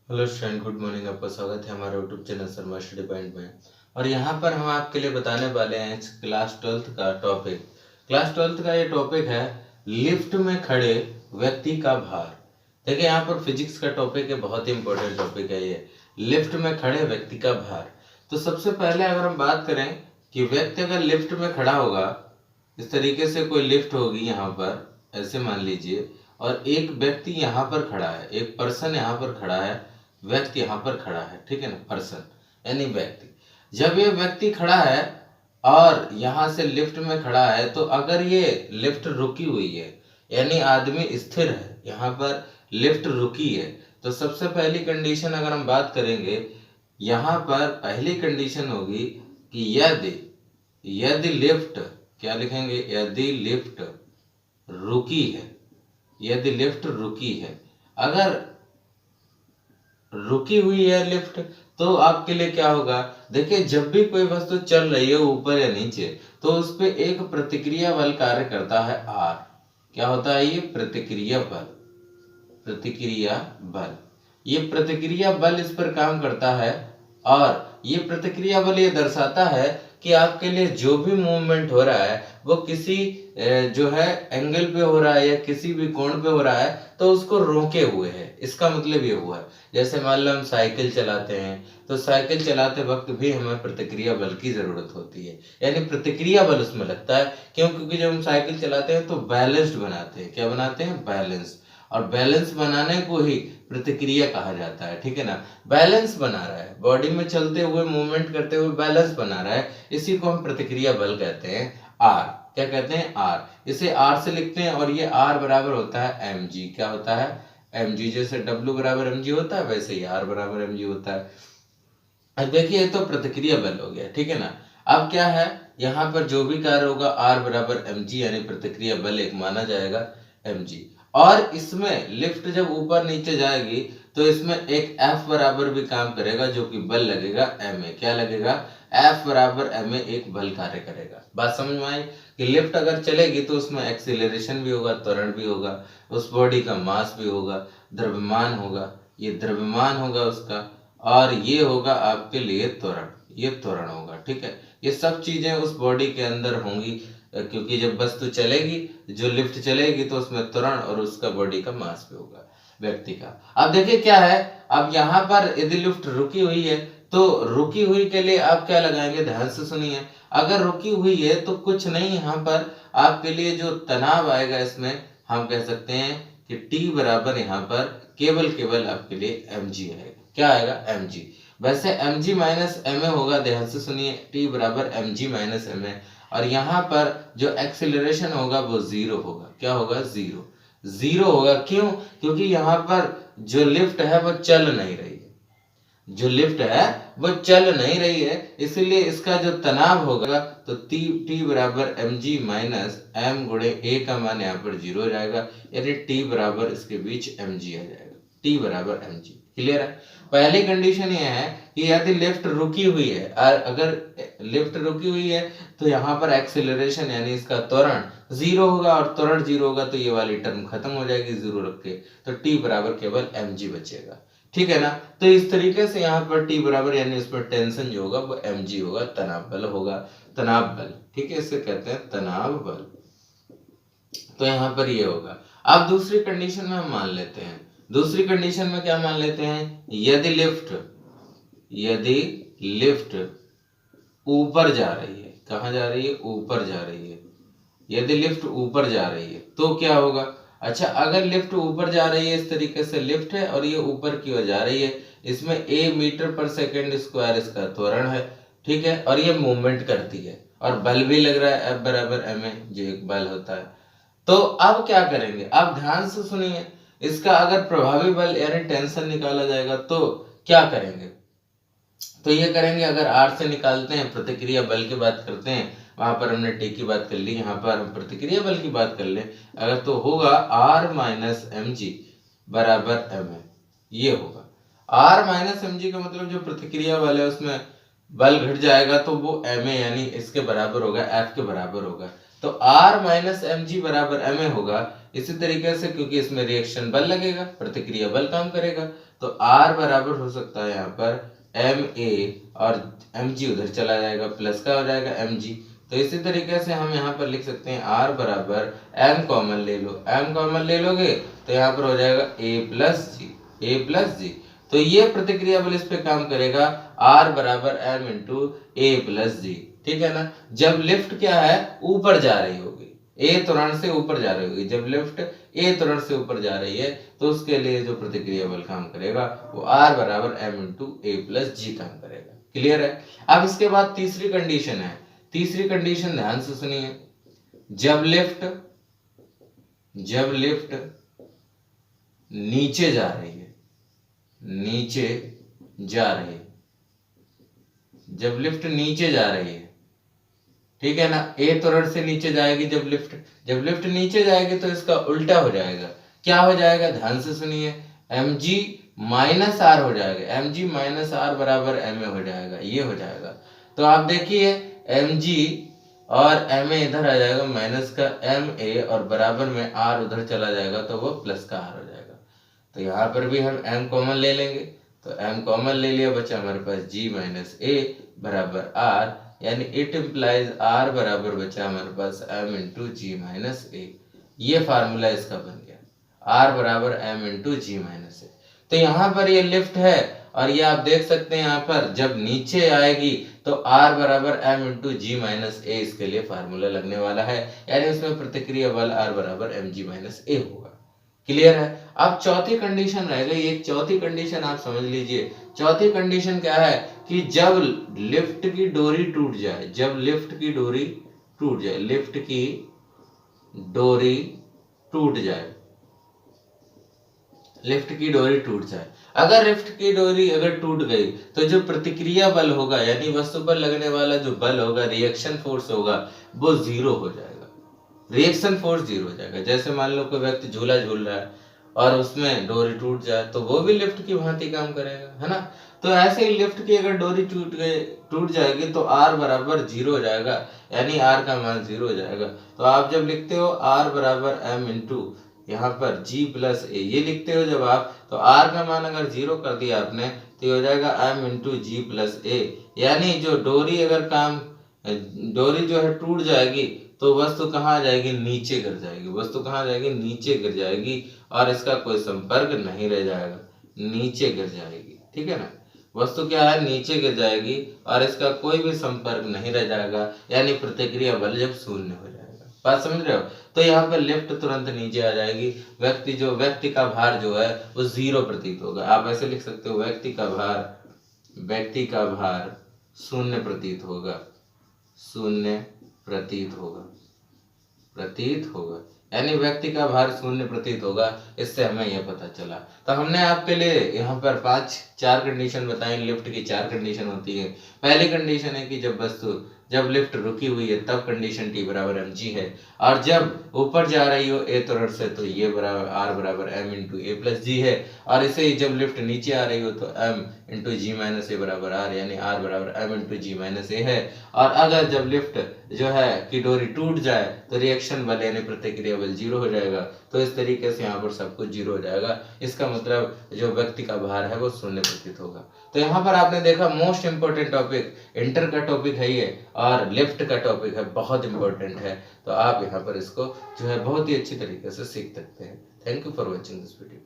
Hello student, good morning. आपका स्वागत है हमारे YouTube channel Sharma study point में। और यहाँ पर हम आपके लिए बताने वाले हैं क्लास 12th का टॉपिक। क्लास 12th का ये टॉपिक है लिफ्ट में खड़े व्यक्ति का भार। देखिए यहाँ पर फिजिक्स का टॉपिक है, बहुत ही इंपॉर्टेंट टॉपिक है ये, लिफ्ट में खड़े व्यक्ति का भार। तो सबसे पहले अगर हम बात करें कि व्यक्ति अगर लिफ्ट में खड़ा होगा, इस तरीके से कोई लिफ्ट होगी यहाँ पर, ऐसे मान लीजिए, और एक व्यक्ति यहाँ पर खड़ा है, एक पर्सन यहाँ पर खड़ा है, व्यक्ति यहाँ पर खड़ा है, ठीक है ना, पर्सन यानी व्यक्ति। जब ये व्यक्ति खड़ा है और यहाँ से लिफ्ट में खड़ा है, तो अगर ये लिफ्ट रुकी हुई है यानी आदमी स्थिर है, यहाँ पर लिफ्ट रुकी है, तो सबसे पहली कंडीशन अगर हम बात करेंगे, यहाँ पर पहली कंडीशन होगी कि यदि लिफ्ट, क्या लिखेंगे, यदि लिफ्ट रुकी है, यदि लिफ्ट रुकी है, अगर रुकी हुई है लिफ्ट, तो आपके लिए क्या होगा, देखिए जब भी कोई वस्तु चल रही है ऊपर या नीचे, तो उस पे एक प्रतिक्रिया बल कार्य करता है आर। क्या होता है ये प्रतिक्रिया बल, प्रतिक्रिया बल, ये प्रतिक्रिया बल इस पर काम करता है। और ये प्रतिक्रिया बल ये दर्शाता है कि आपके लिए जो भी मूवमेंट हो रहा है वो किसी जो है एंगल पे हो रहा है या किसी भी कोण पे हो रहा है, तो उसको रोके हुए है। इसका मतलब ये हुआ है, जैसे मान लो हम साइकिल चलाते हैं, तो साइकिल चलाते वक्त भी हमें प्रतिक्रिया बल की जरूरत होती है, यानी प्रतिक्रिया बल उसमें लगता है। क्यों? क्योंकि जब हम साइकिल चलाते हैं तो बैलेंस्ड बनाते हैं। क्या बनाते हैं? बैलेंस। और बैलेंस बनाने को ही प्रतिक्रिया कहा जाता है, ठीक है ना। बैलेंस बना रहा है, बॉडी में चलते हुए मूवमेंट करते हुए बैलेंस बना रहा है, इसी को हम प्रतिक्रिया बल कहते हैं, आर। क्या कहते हैं? आर। इसे आर से लिखते हैं, और ये आर बराबर होता है एम जी। क्या होता है? M G. जैसे डब्ल्यू बराबर एम जी होता है, वैसे ही आर बराबर एम जी होता है। अब देखिए, ये तो प्रतिक्रिया बल हो गया, ठीक है ना। अब क्या है, यहाँ पर जो भी कार्य होगा आर बराबर एम जी, यानी प्रतिक्रिया बल एक माना जाएगा एम जी। और इसमें लिफ्ट जब ऊपर नीचे जाएगी, तो इसमें एक एफ बराबर भी काम करेगा, जो कि बल लगेगा एम ए। क्या लगेगा? एफ बराबर एम ए एक बल कार्य करेगा। बात समझ में आई कि लिफ्ट अगर चलेगी तो उसमें एक्सीलरेशन भी होगा, त्वरण भी होगा, उस बॉडी का मास भी होगा, द्रव्यमान होगा, ये द्रव्यमान होगा उसका, और ये होगा आपके लिए त्वरण, ये त्वरण होगा, ठीक है। ये सब चीजें उस बॉडी के अंदर होंगी, क्योंकि जब वस्तु चलेगी, जो लिफ्ट चलेगी, तो उसमें त्वरण और उसका बॉडी का मास भी होगा व्यक्ति का। अब देखिए क्या है, अब यहाँ पर यदि लिफ्ट रुकी हुई है, तो रुकी हुई के लिए आप क्या लगाएंगे, ध्यान से सुनिए। अगर रुकी हुई है तो कुछ नहीं, यहाँ पर आपके लिए जो तनाव आएगा, इसमें हम कह सकते हैं कि टी बराबर यहाँ पर केवल आपके लिए एम जी आएगा। क्या आएगा? M G. वैसे M G minus M A होगा, ध्यान से सुनिए, टी बराबर M G minus M A. और यहाँ पर जो एक्सिलरेशन होगा वो जीरो होगा। क्या होगा? जीरो। जीरो होगा। क्यों? क्योंकि यहाँ पर जो लिफ्ट है वो चल नहीं रही है, जो लिफ्ट है वो चल नहीं रही है, इसलिए इसका जो तनाव होगा, तो टी बराबर एम जी माइनस एम गुणे ए का मान यहाँ पर जीरो हो जाएगा, यानी टी बराबर इसके बीच एम जी आ जाएगा, टी बराबर एम जी। क्लियर है? पहली कंडीशन ये है कि यदि लिफ्ट रुकी हुई है, और अगर लिफ्ट रुकी हुई है, तो यहाँ पर एक्सेलरेशन यानी इसका त्वरण जीरो होगा, और त्वरण जीरो होगा तो ये वाली टर्म खत्म हो जाएगी जीरो रख के, तो टी बराबर केवल एम जी बचेगा, ठीक है ना। तो इस तरीके से यहाँ पर टी बराबर यानी इस पर टेंशन जो होगा वो एम जी होगा, तनाव बल होगा, तनाव बल, ठीक है, इसे कहते हैं तनाव बल। तो यहाँ पर ये होगा। अब दूसरी कंडीशन में हम मान लेते हैं, दूसरी कंडीशन में क्या मान लेते हैं, यदि लिफ्ट ऊपर जा रही है, कहाँ जा रही है? ऊपर जा रही है। यदि लिफ्ट ऊपर जा रही है तो क्या होगा? अच्छा, अगर लिफ्ट ऊपर जा रही है, इस तरीके से लिफ्ट है और ये ऊपर की ओर जा रही है, इसमें a मीटर पर सेकेंड स्क्वायर इसका त्वरण है, ठीक है, और ये मूवमेंट करती है, और बल भी लग रहा है F बराबर एम ए, जो एक बल होता है। तो अब क्या करेंगे, अब ध्यान से सुनिए, इसका अगर प्रभावी बल यानी टेंशन निकाला जाएगा तो क्या करेंगे, तो ये करेंगे, अगर आर से निकालते हैं, प्रतिक्रिया बल की बात करते हैं, वहां पर हमने टी की बात कर ली, यहाँ पर हम प्रतिक्रिया बल की बात कर ले, अगर तो होगा आर माइनस एम जी बराबर एम ए, ये होगा। आर माइनस एम जी का मतलब जो प्रतिक्रिया बल है उसमें बल घट जाएगा, तो वो एम ए यानी इसके बराबर होगा, एफ के बराबर होगा। तो आर माइनस एम जी बराबर एम ए होगा, इसी तरीके से क्योंकि इसमें रिएक्शन बल लगेगा, प्रतिक्रिया बल काम करेगा, तो R बराबर हो सकता है यहाँ पर MA और mg उधर चला जाएगा, प्लस का हो जाएगा mg। तो इसी तरीके से हम यहाँ पर लिख सकते हैं R बराबर m कॉमन ले लो, m कॉमन ले लोगे तो यहाँ पर हो जाएगा A प्लस जी। तो ये प्रतिक्रिया बल इस पे काम करेगा R बराबर m इंटू A प्लस जी, ठीक है ना। जब लिफ्ट क्या है ऊपर जा रही होगी, A त्वरण से ऊपर जा रही होगी, जब लिफ्ट A त्वरण से ऊपर जा रही है तो उसके लिए जो प्रतिक्रिया बल काम करेगा वो R बराबर m इंटू A प्लस जी काम करेगा। क्लियर है। अब इसके बाद तीसरी कंडीशन है, तीसरी कंडीशन ध्यान से सुनिए। जब लिफ्ट नीचे जा रही है, जब लिफ्ट नीचे जा रही है, ठीक है ना, ए त्वरण से नीचे जाएगी जब लिफ्ट नीचे जाएगी तो इसका उल्टा हो जाएगा। क्या हो जाएगा, ध्यान से सुनिए, mg माइनस आर हो जाएगा, mg माइनस आर बराबर ma हो जाएगा, ये हो जाएगा। तो आप देखिए mg और ma इधर आ जाएगा, माइनस का ma और बराबर में r उधर चला जाएगा तो वो प्लस का r हो जाएगा। तो यहाँ पर भी हम m कॉमन ले लेंगे, तो m कॉमन ले लिया, बचा हमारे पास g माइनस a बराबर r, यानी इट इम्प्लाइज R बराबर बचा हमारे पास m इंटू जी माइनस ए। ये फार्मूला इसका बन गया, R बराबर m इंटू जी माइनस ए। तो यहाँ पर ये लिफ्ट है और ये आप देख सकते हैं यहाँ पर जब नीचे आएगी तो R बराबर m इंटू जी माइनस ए इसके लिए फार्मूला लगने वाला है, यानी उसमें प्रतिक्रिया बल R बराबर mg माइनस ए होगा। क्लियर है। अब चौथी कंडीशन रह गई, एक चौथी कंडीशन आप समझ लीजिए। चौथी कंडीशन क्या है कि जब लिफ्ट की डोरी टूट जाए, लिफ्ट की डोरी टूट जाए, अगर लिफ्ट की डोरी अगर टूट गई तो जो प्रतिक्रिया बल होगा, यानी वस्तु पर लगने वाला जो बल होगा, रिएक्शन फोर्स होगा, वो जीरो हो जाएगा, रिएक्शन फोर्स जीरो हो जाएगा। जैसे मान लो कोई व्यक्ति झूला झूल रहा है और उसमें डोरी टूट जाए तो वो भी लिफ्ट की भांति काम करेगा, है ना। तो ऐसे ही लिफ्ट की अगर डोरी टूट जाएगी तो R बराबर जीरो हो जाएगा, यानी R का मान जीरो हो जाएगा। तो आप जब लिखते हो R बराबर m इंटू यहाँ पर G प्लस ए, ये लिखते हो जब आप, तो R का मान अगर जीरो कर दिया आपने तो ये हो जाएगा m इंटू जी प्लस ए, यानी जो डोरी जो है टूट जाएगी तो वस्तु कहाँ जाएगी, नीचे गिर जाएगी, और इसका कोई संपर्क नहीं रह जाएगा, नीचे गिर जाएगी, ठीक है ना। वस्तु क्या है, नीचे गिर जाएगी और इसका कोई भी संपर्क नहीं रह जाएगा, यानी प्रतिक्रिया बल जब शून्य हो जाएगा। बात समझ रहे हो। तो यहाँ पर लिफ्ट तुरंत नीचे आ जाएगी, व्यक्ति का भार जो है वो जीरो प्रतीत होगा। आप ऐसे लिख सकते हो, व्यक्ति का भार शून्य प्रतीत होगा, यानी व्यक्ति का भार शून्य प्रतीत होगा। इससे हमें यह पता चला। तो हमने आपके लिए यहाँ पर चार कंडीशन बताई। लिफ्ट की चार कंडीशन होती है। पहली कंडीशन है कि जब लिफ्ट रुकी हुई है तब कंडीशन T बराबर mg है, और जब ऊपर जा रही हो A त्वरण से तो ये R बराबर m इंटू ए प्लस जी है, और इसे ही जब लिफ्ट नीचे आ रही हो तो m इंटू जी माइनस ए बराबर R, यानी R बराबर m इंटू जी माइनस ए है। और अगर जब लिफ्ट जो है की डोरी टूट जाए तो रिएक्शन बल यानी प्रतिक्रिया बल जीरो हो जाएगा। तो इस तरीके से यहाँ पर सब कुछ जीरो हो जाएगा। इसका मतलब जो व्यक्ति का भार है वो शून्य प्रतीत होगा। तो यहाँ पर आपने देखा मोस्ट इंपोर्टेंट टॉपिक, इंटर का टॉपिक है ये और लिफ्ट का टॉपिक है, बहुत इंपॉर्टेंट है। तो आप यहाँ पर इसको जो है बहुत ही अच्छी तरीके से सीख सकते हैं। Thank you for watching this video.